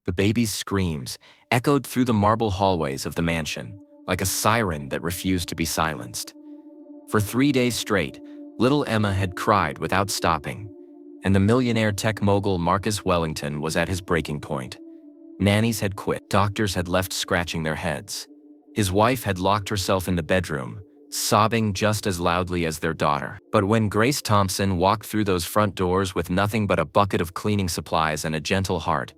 The baby's screams echoed through the marble hallways of the mansion, like a siren that refused to be silenced. For 3 days straight, little Emma had cried without stopping, and the millionaire tech mogul Marcus Wellington was at his breaking point. Nannies had quit, doctors had left scratching their heads. His wife had locked herself in the bedroom, sobbing just as loudly as their daughter. But when Grace Thompson walked through those front doors with nothing but a bucket of cleaning supplies and a gentle heart,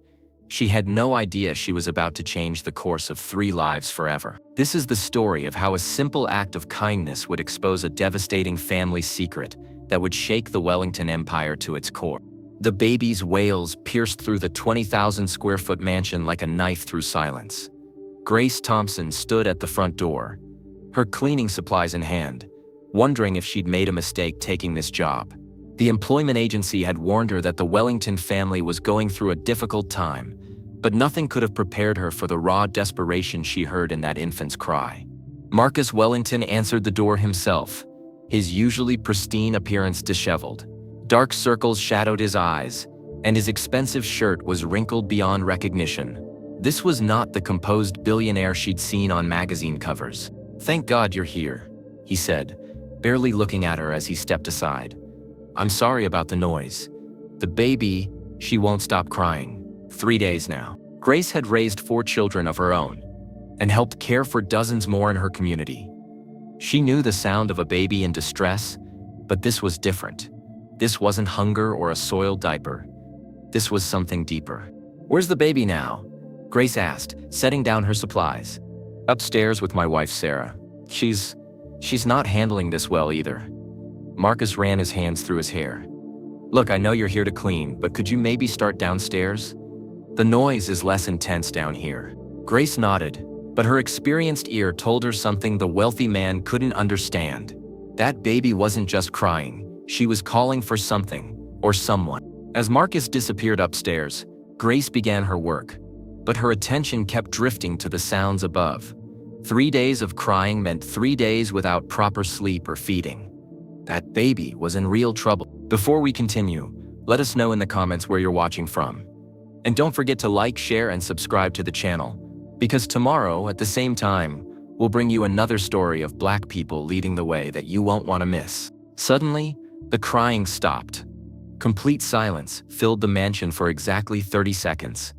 she had no idea she was about to change the course of 3 lives forever. This is the story of how a simple act of kindness would expose a devastating family secret that would shake the Wellington empire to its core. The baby's wails pierced through the 20,000-square-foot mansion like a knife through silence. Grace Thompson stood at the front door, her cleaning supplies in hand, wondering if she'd made a mistake taking this job. The employment agency had warned her that the Wellington family was going through a difficult time, but nothing could have prepared her for the raw desperation she heard in that infant's cry. Marcus Wellington answered the door himself, his usually pristine appearance disheveled. Dark circles shadowed his eyes, and his expensive shirt was wrinkled beyond recognition. This was not the composed billionaire she'd seen on magazine covers. "Thank God you're here," he said, barely looking at her as he stepped aside. "I'm sorry about the noise. The baby, she won't stop crying. 3 days now." Grace had raised 4 children of her own and helped care for dozens more in her community. She knew the sound of a baby in distress, but this was different. This wasn't hunger or a soiled diaper. This was something deeper. "Where's the baby now?" Grace asked, setting down her supplies. "Upstairs with my wife, Sarah. She's not handling this well either." Marcus ran his hands through his hair. "Look, I know you're here to clean, but could you maybe start downstairs? The noise is less intense down here." Grace nodded, but her experienced ear told her something the wealthy man couldn't understand. That baby wasn't just crying, she was calling for something, or someone. As Marcus disappeared upstairs, Grace began her work, but her attention kept drifting to the sounds above. 3 days of crying meant 3 days without proper sleep or feeding. That baby was in real trouble. Before we continue, let us know in the comments where you're watching from. And don't forget to like, share, and subscribe to the channel, because tomorrow, at the same time, we'll bring you another story of Black people leading the way that you won't want to miss. Suddenly, the crying stopped. Complete silence filled the mansion for exactly 30 seconds.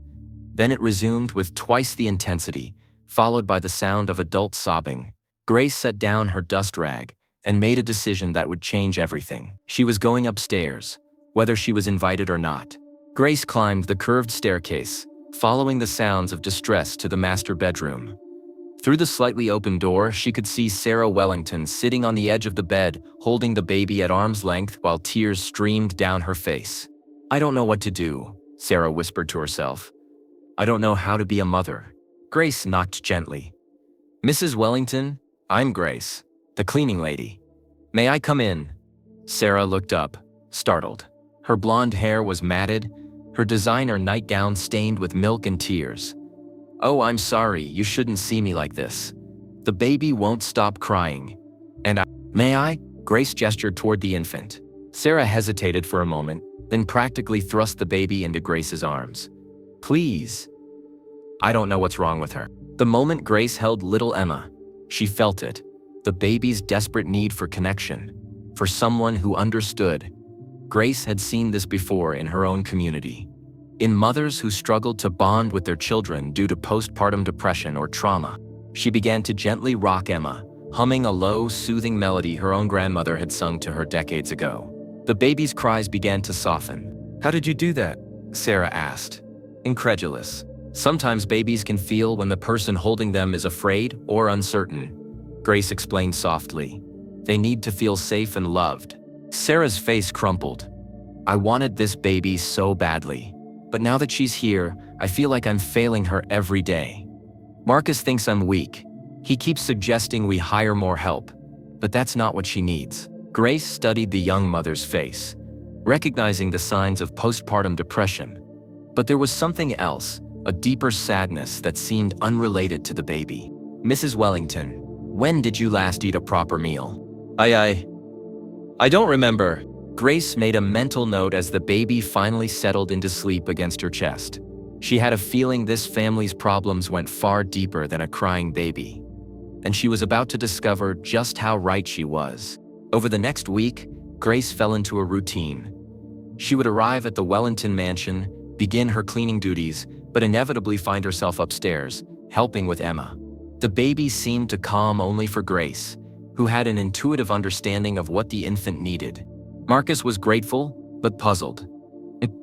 Then it resumed with twice the intensity, followed by the sound of adult sobbing. Grace set down her dust rag and made a decision that would change everything. She was going upstairs, whether she was invited or not. Grace climbed the curved staircase, following the sounds of distress to the master bedroom. Through the slightly open door, she could see Sarah Wellington sitting on the edge of the bed, holding the baby at arm's length while tears streamed down her face. "I don't know what to do," Sarah whispered to herself. "I don't know how to be a mother." Grace knocked gently. "Mrs. Wellington, I'm Grace, the cleaning lady. May I come in?" Sarah looked up, startled. Her blonde hair was matted, her designer nightgown stained with milk and tears. "Oh, I'm sorry, you shouldn't see me like this. The baby won't stop crying. And may I?" Grace gestured toward the infant. Sarah hesitated for a moment, then practically thrust the baby into Grace's arms. "Please." "I don't know what's wrong with her." The moment Grace held little Emma, she felt it, the baby's desperate need for connection, for someone who understood. Grace had seen this before in her own community, in mothers who struggled to bond with their children due to postpartum depression or trauma. She began to gently rock Emma, humming a low, soothing melody her own grandmother had sung to her decades ago. The baby's cries began to soften. "How did you do that?" Sarah asked, incredulous. "Sometimes babies can feel when the person holding them is afraid or uncertain," Grace explained softly. "They need to feel safe and loved." Sarah's face crumpled. "I wanted this baby so badly. But now that she's here, I feel like I'm failing her every day. Marcus thinks I'm weak. He keeps suggesting we hire more help, but that's not what she needs." Grace studied the young mother's face, recognizing the signs of postpartum depression. But there was something else, a deeper sadness that seemed unrelated to the baby. "Mrs. Wellington, when did you last eat a proper meal?" I don't remember." Grace made a mental note as the baby finally settled into sleep against her chest. She had a feeling this family's problems went far deeper than a crying baby, and she was about to discover just how right she was. Over the next week, Grace fell into a routine. She would arrive at the Wellington mansion, begin her cleaning duties, but inevitably find herself upstairs, helping with Emma. The baby seemed to calm only for Grace, who had an intuitive understanding of what the infant needed. Marcus was grateful, but puzzled.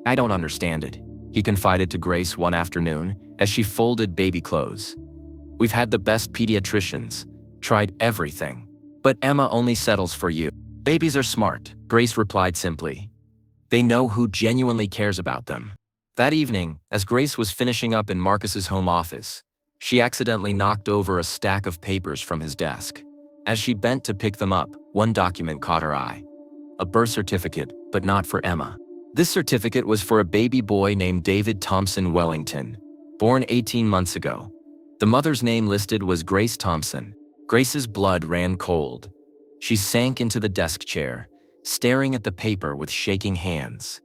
"I don't understand it," he confided to Grace one afternoon as she folded baby clothes. "We've had the best pediatricians, tried everything, but Emma only settles for you." "Babies are smart," Grace replied simply. "They know who genuinely cares about them." That evening, as Grace was finishing up in Marcus's home office, she accidentally knocked over a stack of papers from his desk. As she bent to pick them up, one document caught her eye. A birth certificate, but not for Emma. This certificate was for a baby boy named David Thompson Wellington, born 18 months ago. The mother's name listed was Grace Thompson. Grace's blood ran cold. She sank into the desk chair, staring at the paper with shaking hands.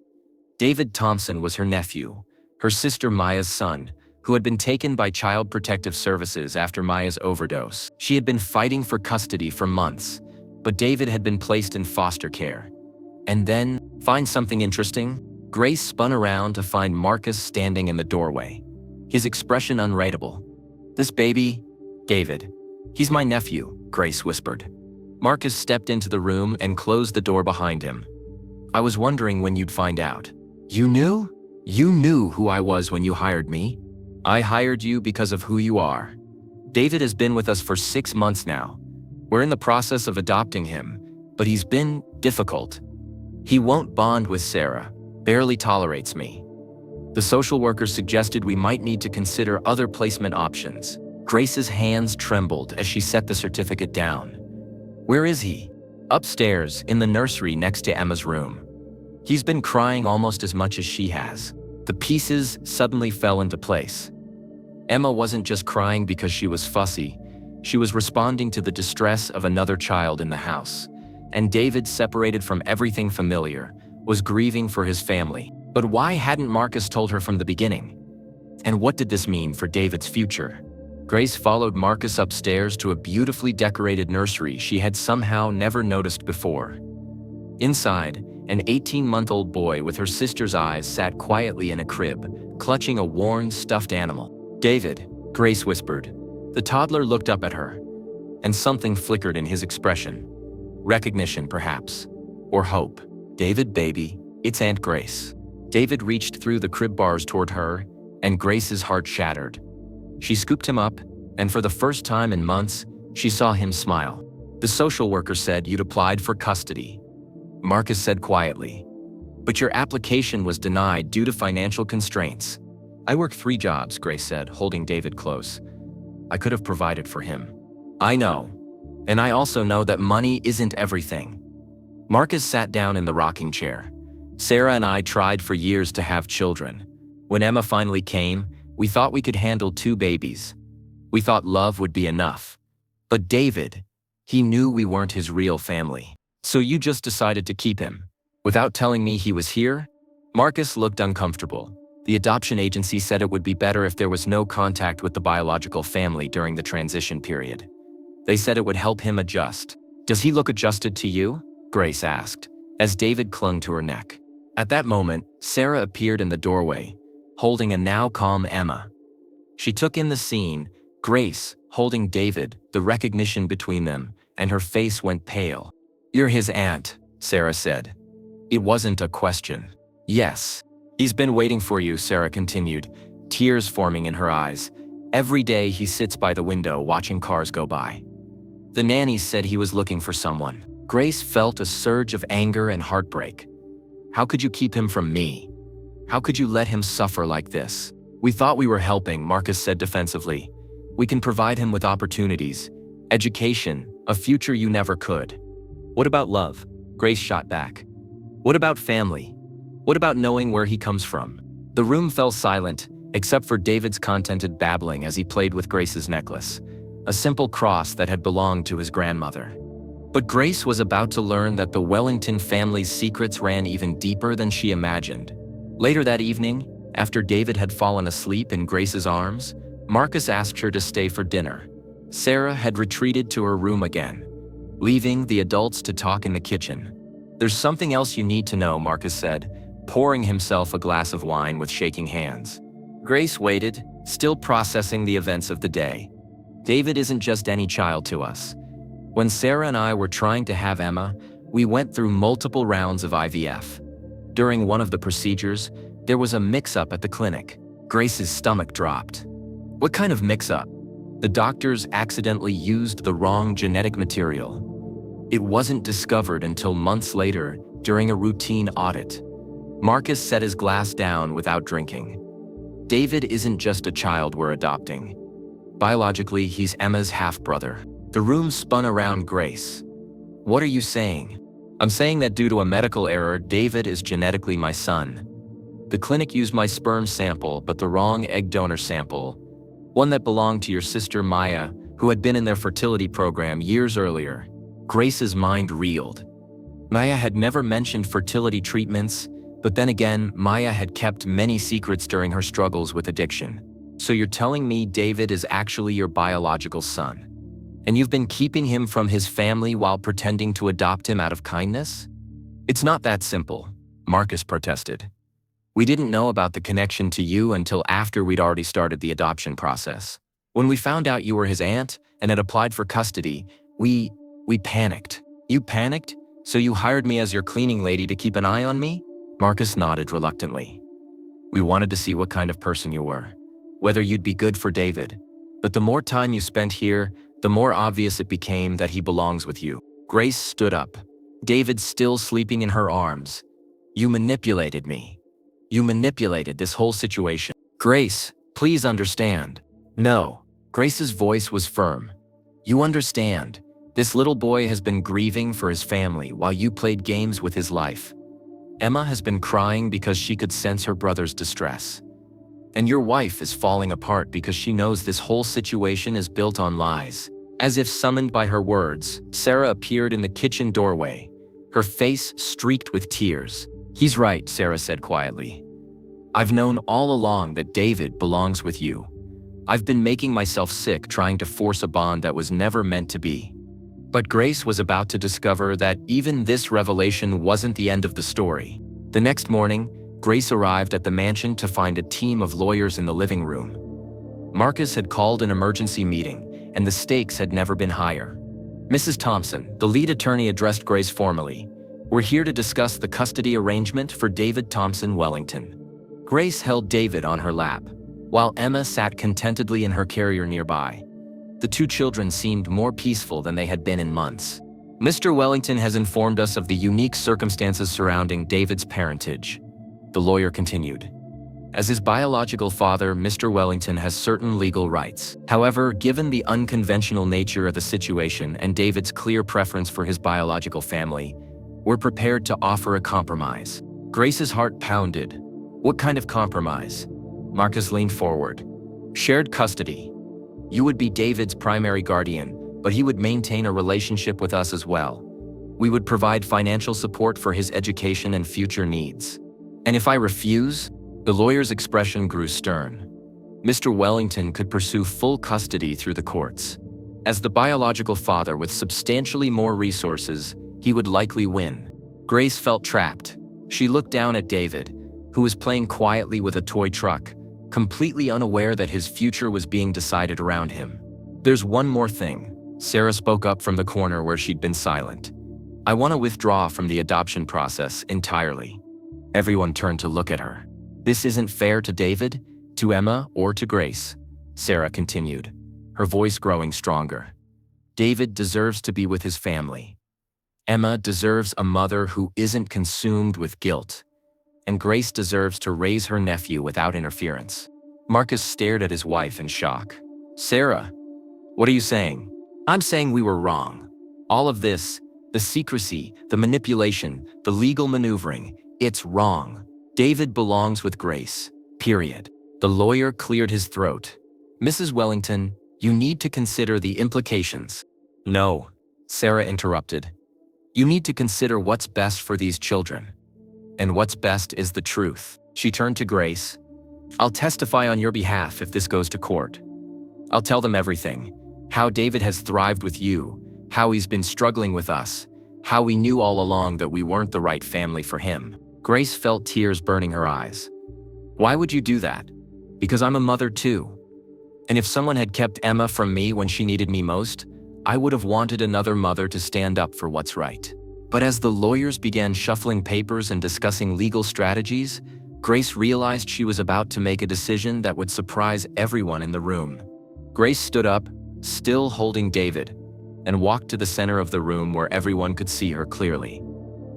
David Thompson was her nephew, her sister Maya's son, who had been taken by Child Protective Services after Maya's overdose. She had been fighting for custody for months, but David had been placed in foster care. And then, find something interesting? Grace spun around to find Marcus standing in the doorway, his expression unreadable. "This baby, David. He's my nephew," Grace whispered. Marcus stepped into the room and closed the door behind him. "I was wondering when you'd find out." "You knew? You knew who I was when you hired me?" "I hired you because of who you are. David has been with us for 6 months now. We're in the process of adopting him, but he's been difficult. He won't bond with Sarah, barely tolerates me. The social worker suggested we might need to consider other placement options." Grace's hands trembled as she set the certificate down. "Where is he?" "Upstairs, in the nursery next to Emma's room. He's been crying almost as much as she has." The pieces suddenly fell into place. Emma wasn't just crying because she was fussy. She was responding to the distress of another child in the house. And David, separated from everything familiar, was grieving for his family. But why hadn't Marcus told her from the beginning? And what did this mean for David's future? Grace followed Marcus upstairs to a beautifully decorated nursery she had somehow never noticed before. Inside, an 18-month-old boy with her sister's eyes sat quietly in a crib, clutching a worn, stuffed animal. "David," Grace whispered. The toddler looked up at her, and something flickered in his expression. Recognition, perhaps, or hope. "David, baby, it's Aunt Grace." David reached through the crib bars toward her, and Grace's heart shattered. She scooped him up, and for the first time in months, she saw him smile. "The social worker said you'd applied for custody," Marcus said quietly. "But your application was denied due to financial constraints." "I work 3 jobs," Grace said, holding David close. "I could have provided for him." "I know. And I also know that money isn't everything." Marcus sat down in the rocking chair. "Sarah and I tried for years to have children. When Emma finally came, we thought we could handle 2 babies. We thought love would be enough. But David, he knew we weren't his real family. So you just decided to keep him, without telling me he was here?" Marcus looked uncomfortable. The adoption agency said it would be better if there was no contact with the biological family during the transition period. They said it would help him adjust. "Does he look adjusted to you?" Grace asked, as David clung to her neck. At that moment, Sarah appeared in the doorway, holding a now calm Emma. She took in the scene, Grace holding David, the recognition between them, and her face went pale. "You're his aunt," Sarah said. It wasn't a question. "Yes. He's been waiting for you," Sarah continued, tears forming in her eyes. "Every day he sits by the window watching cars go by. The nanny said he was looking for someone." Grace felt a surge of anger and heartbreak. "How could you keep him from me? How could you let him suffer like this?" "We thought we were helping," Marcus said defensively. "We can provide him with opportunities, education, a future you never could." "What about love?" Grace shot back. "What about family? What about knowing where he comes from?" The room fell silent, except for David's contented babbling as he played with Grace's necklace, a simple cross that had belonged to his grandmother. But Grace was about to learn that the Wellington family's secrets ran even deeper than she imagined. Later that evening, After David had fallen asleep in Grace's arms, Marcus asked her to stay for dinner. Sarah had retreated to her room again, leaving the adults to talk in the kitchen. "There's something else you need to know," Marcus said, pouring himself a glass of wine with shaking hands. Grace waited, still processing the events of the day. "David isn't just any child to us. When Sarah and I were trying to have Emma, we went through multiple rounds of IVF. During one of the procedures, there was a mix-up at the clinic." Grace's stomach dropped. "What kind of mix-up?" "The doctors accidentally used the wrong genetic material. It wasn't discovered until months later during a routine audit." Marcus set his glass down without drinking. "David isn't just a child we're adopting. Biologically, he's Emma's half-brother." The room spun around Grace. "What are you saying?" "I'm saying that due to a medical error, David is genetically my son. The clinic used my sperm sample, but the wrong egg donor sample, one that belonged to your sister Maya, who had been in their fertility program years earlier." Grace's mind reeled. Maya had never mentioned fertility treatments, but then again, Maya had kept many secrets during her struggles with addiction. "So you're telling me David is actually your biological son? And you've been keeping him from his family while pretending to adopt him out of kindness?" "It's not that simple," Marcus protested. "We didn't know about the connection to you until after we'd already started the adoption process. When we found out you were his aunt and had applied for custody, we panicked." "You panicked? So you hired me as your cleaning lady to keep an eye on me?" Marcus nodded reluctantly. "We wanted to see what kind of person you were, whether you'd be good for David. But the more time you spent here, the more obvious it became that he belongs with you." Grace stood up, David still sleeping in her arms. "You manipulated me. You manipulated this whole situation." "Grace, please understand." "No." Grace's voice was firm. "You understand. This little boy has been grieving for his family while you played games with his life. Emma has been crying because she could sense her brother's distress. And your wife is falling apart because she knows this whole situation is built on lies." As if summoned by her words, Sarah appeared in the kitchen doorway, her face streaked with tears. "He's right," Sarah said quietly. "I've known all along that David belongs with you. I've been making myself sick trying to force a bond that was never meant to be." But Grace was about to discover that even this revelation wasn't the end of the story. The next morning, Grace arrived at the mansion to find a team of lawyers in the living room. Marcus had called an emergency meeting, and the stakes had never been higher. "Mrs. Thompson," the lead attorney addressed Grace formally, "we're here to discuss the custody arrangement for David Thompson Wellington." Grace held David on her lap, while Emma sat contentedly in her carrier nearby. The two children seemed more peaceful than they had been in months. "Mr. Wellington has informed us of the unique circumstances surrounding David's parentage," the lawyer continued. "As his biological father, Mr. Wellington has certain legal rights. However, given the unconventional nature of the situation and David's clear preference for his biological family, we're prepared to offer a compromise." Grace's heart pounded. "What kind of compromise?" Marcus leaned forward. "Shared custody. You would be David's primary guardian, but he would maintain a relationship with us as well. We would provide financial support for his education and future needs." "And if I refuse?" The lawyer's expression grew stern. "Mr. Wellington could pursue full custody through the courts. As the biological father with substantially more resources, he would likely win." Grace felt trapped. She looked down at David, who was playing quietly with a toy truck, completely unaware that his future was being decided around him. "There's one more thing," Sarah spoke up from the corner where she'd been silent. "I want to withdraw from the adoption process entirely." Everyone turned to look at her. "This isn't fair to David, to Emma, or to Grace," Sarah continued, her voice growing stronger. "David deserves to be with his family. Emma deserves a mother who isn't consumed with guilt. And Grace deserves to raise her nephew without interference." Marcus stared at his wife in shock. "Sarah, what are you saying?" "I'm saying we were wrong. All of this, the secrecy, the manipulation, the legal maneuvering, it's wrong. David belongs with Grace, period." The lawyer cleared his throat. "Mrs. Wellington, you need to consider the implications." "No," Sarah interrupted. "You need to consider what's best for these children. And what's best is the truth." She turned to Grace. I'll testify on your behalf if this goes to court. I'll tell them everything. How David has thrived with you, how he's been struggling with us, how we knew all along that we weren't the right family for him." Grace felt tears burning her eyes. "Why would you do that?" "Because I'm a mother too. And if someone had kept Emma from me when she needed me most, I would have wanted another mother to stand up for what's right." But as the lawyers began shuffling papers and discussing legal strategies, Grace realized she was about to make a decision that would surprise everyone in the room. Grace stood up, still holding David, and walked to the center of the room where everyone could see her clearly.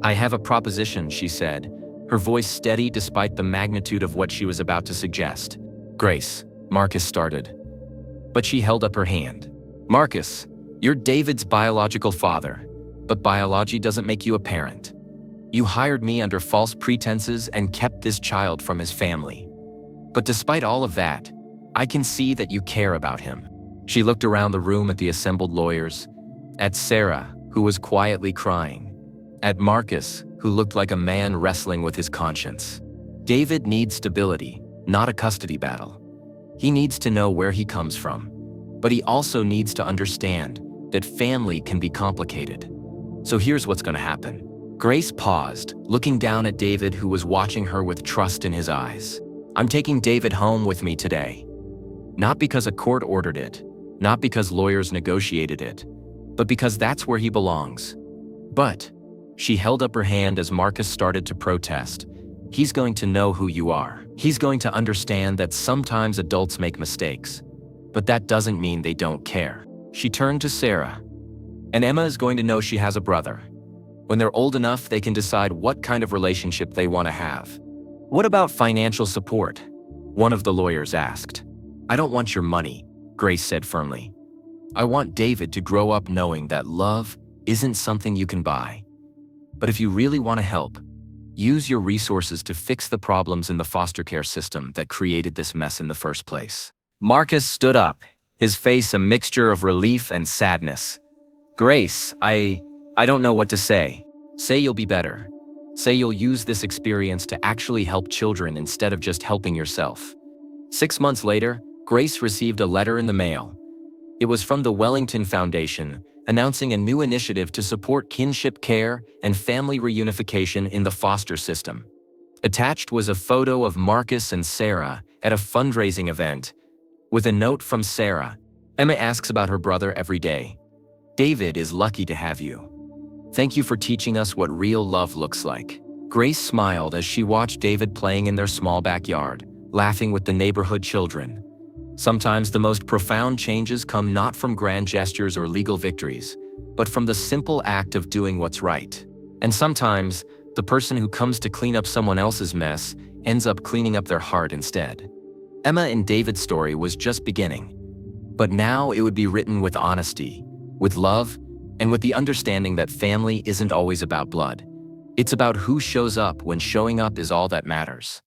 "I have a proposition," she said, her voice steady despite the magnitude of what she was about to suggest. "Grace," Marcus started. But she held up her hand. "Marcus, you're David's biological father, but biology doesn't make you a parent. You hired me under false pretenses and kept this child from his family. But despite all of that, I can see that you care about him." She looked around the room at the assembled lawyers, at Sarah, who was quietly crying, at Marcus, who looked like a man wrestling with his conscience. David needs stability, not a custody battle. He needs to know where he comes from, but he also needs to understand that family can be complicated. So here's what's going to happen. Grace paused, looking down at David, who was watching her with trust in his eyes. "I'm taking David home with me today. Not because a court ordered it, not because lawyers negotiated it, but because that's where he belongs. But," she held up her hand as Marcus started to protest, "he's going to know who you are. He's going to understand that sometimes adults make mistakes, but that doesn't mean they don't care." She turned to Sarah. "And Emma is going to know she has a brother. When they're old enough, they can decide what kind of relationship they want to have." "What about financial support?" one of the lawyers asked. "I don't want your money," Grace said firmly. "I want David to grow up knowing that love isn't something you can buy. But if you really want to help, use your resources to fix the problems in the foster care system that created this mess in the first place." Marcus stood up, his face a mixture of relief and sadness. "Grace, I don't know what to say. Say you'll be better. Say you'll use this experience to actually help children instead of just helping yourself." 6 months later, Grace received a letter in the mail. It was from the Wellington Foundation, announcing a new initiative to support kinship care and family reunification in the foster system. Attached was a photo of Marcus and Sarah at a fundraising event, with a note from Sarah. "Emma asks about her brother every day. David is lucky to have you. Thank you for teaching us what real love looks like." Grace smiled as she watched David playing in their small backyard, laughing with the neighborhood children. Sometimes the most profound changes come not from grand gestures or legal victories, but from the simple act of doing what's right. And sometimes, the person who comes to clean up someone else's mess ends up cleaning up their heart instead. Emma and David's story was just beginning, but now it would be written with honesty, with love, and with the understanding that family isn't always about blood. It's about who shows up when showing up is all that matters.